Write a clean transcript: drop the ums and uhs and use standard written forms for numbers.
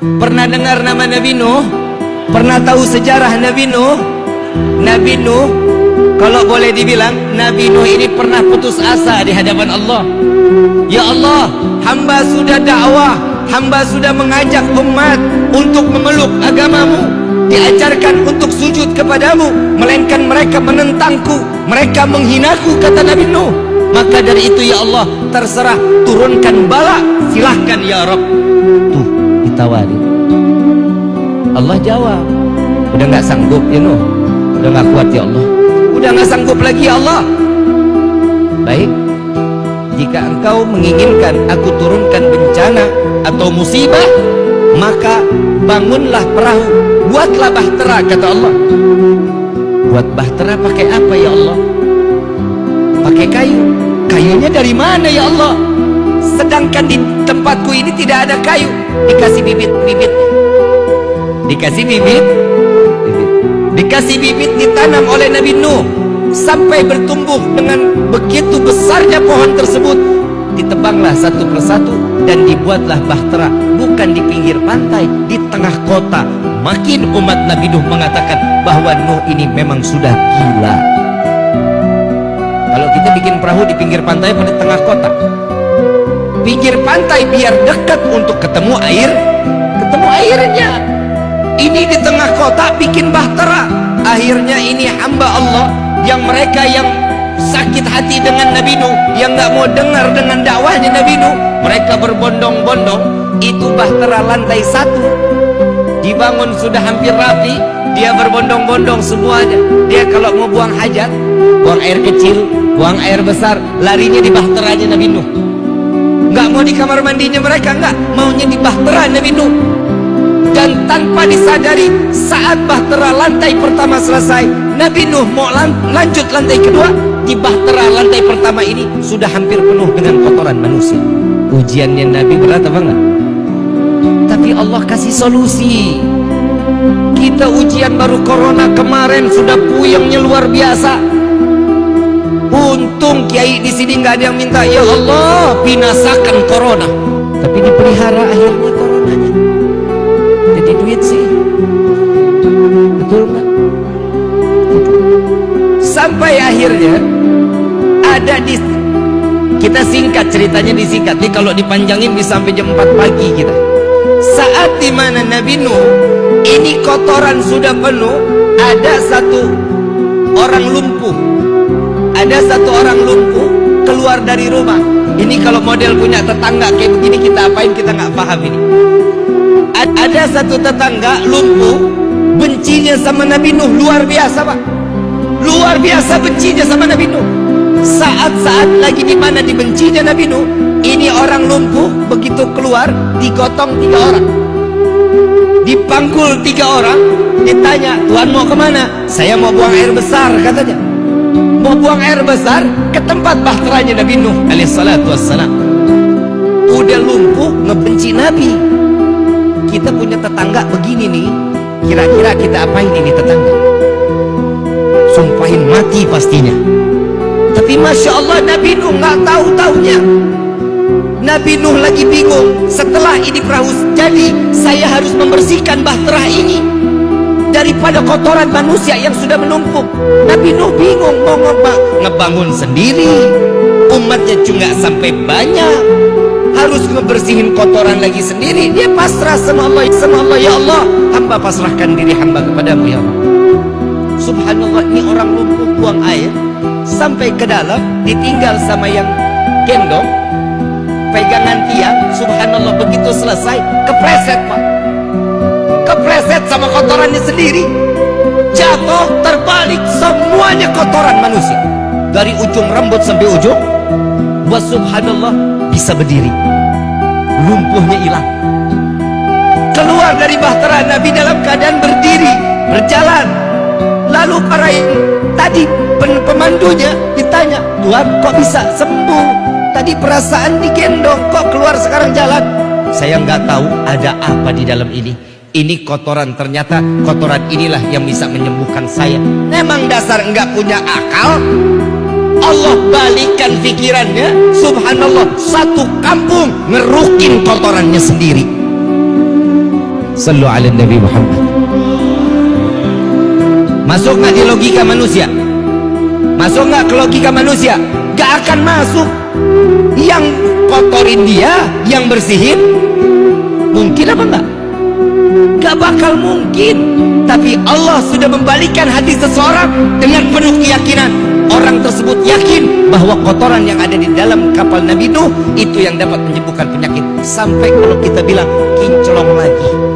Pernah dengar nama Nabi Nuh? Pernah tahu sejarah Nabi Nuh? Nabi Nuh, kalau boleh dibilang, Nabi Nuh ini pernah putus asa di hadapan Allah. Ya Allah, hamba sudah dakwah, hamba sudah mengajak umat untuk memeluk agamamu, diajarkan untuk sujud kepadamu, melainkan mereka menentangku, mereka menghinaku, kata Nabi Nuh. Maka dari itu ya Allah, terserah, turunkan bala, silahkan ya Rabb. Tuh, ditawari. Allah jawab, udah gak sanggup ya Nuh, udah gak kuat ya Allah, udah gak sanggup lagi ya Allah. Baik, jika engkau menginginkan aku turunkan bencana atau musibah, maka bangunlah perahu, buatlah bahtera, kata Allah. Buat bahtera pakai apa ya Allah? Pakai kayu. Kayunya dari mana ya Allah? Sedangkan di tempatku ini tidak ada kayu. Dikasih bibit-bibit, dikasih bibit, dikasih bibit, ditanam oleh Nabi Nuh sampai bertumbuh dengan begitu besarnya pohon tersebut. Ditebanglah satu persatu dan dibuatlah bahtera, bukan di pinggir pantai, di tengah kota. Makin umat Nabi Nuh mengatakan bahwa Nuh ini memang sudah gila. Kalau kita bikin perahu di pinggir pantai pada tengah kota, pinggir pantai biar dekat untuk ketemu air, ketemu airnya. Ini di tengah kota bikin bahtera. Akhirnya ini hamba Allah yang mereka yang sakit hati dengan Nabi Nuh, yang gak mau dengar dengan dakwahnya Nabi Nuh, mereka berbondong-bondong. Itu bahtera lantai 1 dibangun sudah hampir rapi, dia berbondong-bondong semuanya. Dia kalau mau buang hajat, buang air kecil, buang air besar, larinya di bahteranya Nabi Nuh. Gak mau di kamar mandinya mereka, enggak, maunya di bahtera Nabi Nuh. Dan tanpa disadari, saat bahtera lantai pertama selesai, Nabi Nuh mau lanjut lantai kedua, di bahtera lantai pertama ini sudah hampir penuh dengan kotoran manusia. Ujiannya Nabi berat apa enggak? Tapi Allah kasih solusi. Kita ujian baru corona kemarin sudah puyengnya luar biasa. Untung kiai di sini nggak ada yang minta ya Allah binasakan corona, tapi dipelihara akhirnya coronanya. Jadi duit sih, betul nggak? Sampai akhirnya ada di, kita singkat ceritanya, disingkat nih, kalau dipanjangin bisa sampai jam 4 pagi kita. Saat dimana Nabi Nuh ini kotoran sudah penuh, ada satu orang lumpuh, ada satu orang lumpuh keluar dari rumah. Ini kalau model punya tetangga kayak begini kita apain, kita nggak paham ini. Ada satu tetangga lumpuh, bencinya sama Nabi Nuh luar biasa pak, luar biasa bencinya sama Nabi Nuh. Saat-saat lagi dimana dibencinya Nabi Nuh, ini orang lumpuh begitu keluar digotong 3 orang, dipangkul 3 orang, ditanya, Tuhan mau kemana? Saya mau buang air besar, katanya. Mau buang air besar ke tempat bahteranya Nabi Nuh alaihissalatu wassalam. Udah lumpuh ngebenci Nabi. Kita punya tetangga begini nih, kira-kira kita apain ini tetangga? Sumpahin mati pastinya. Tapi Masya Allah Nabi Nuh nggak tahu-taunya. Nabi Nuh lagi bingung, setelah ini perahu jadi, saya harus membersihkan bahtera ini daripada kotoran manusia yang sudah menumpuk. Nabi Nuh bingung mau ngebangun sendiri, umatnya juga sampai banyak, harus ngebersihin kotoran lagi sendiri. Dia pasrah sama Allah, ya Allah, hamba pasrahkan diri hamba kepadamu ya Allah. Subhanallah, ini orang lumpuh buang air sampai ke dalam, ditinggal sama yang gendong, pegangan tiang. Subhanallah, begitu selesai kepleset pak, kepleset sama kotorannya sendiri, jatuh terbalik, semuanya kotoran manusia dari ujung rambut sampai ujung. Wa subhanallah, bisa berdiri, lumpuhnya hilang, keluar dari bahtera Nabi dalam keadaan berdiri, berjalan. Lalu para tadi pemandunya ditanya, Tuhan kok bisa sembuh? Tadi perasaan digendong, kok keluar sekarang jalan? Saya nggak tahu ada apa di dalam ini. Ini kotoran, ternyata kotoran inilah yang bisa menyembuhkan saya. Memang dasar nggak punya akal. Allah balikan pikirannya, subhanallah, satu kampung ngerukin kotorannya sendiri. Sallu ala Nabi Muhammad. Masuk nggak di logika manusia? Masuk nggak ke logika manusia? Gak akan masuk. Yang kotorin dia, yang bersihin, mungkin apa enggak? Gak bakal mungkin. Tapi Allah sudah membalikan hati seseorang dengan penuh keyakinan. Orang tersebut yakin bahwa kotoran yang ada di dalam kapal Nabi Nuh itu yang dapat menyembuhkan penyakit. Sampai kalau kita bilang kinclong lagi,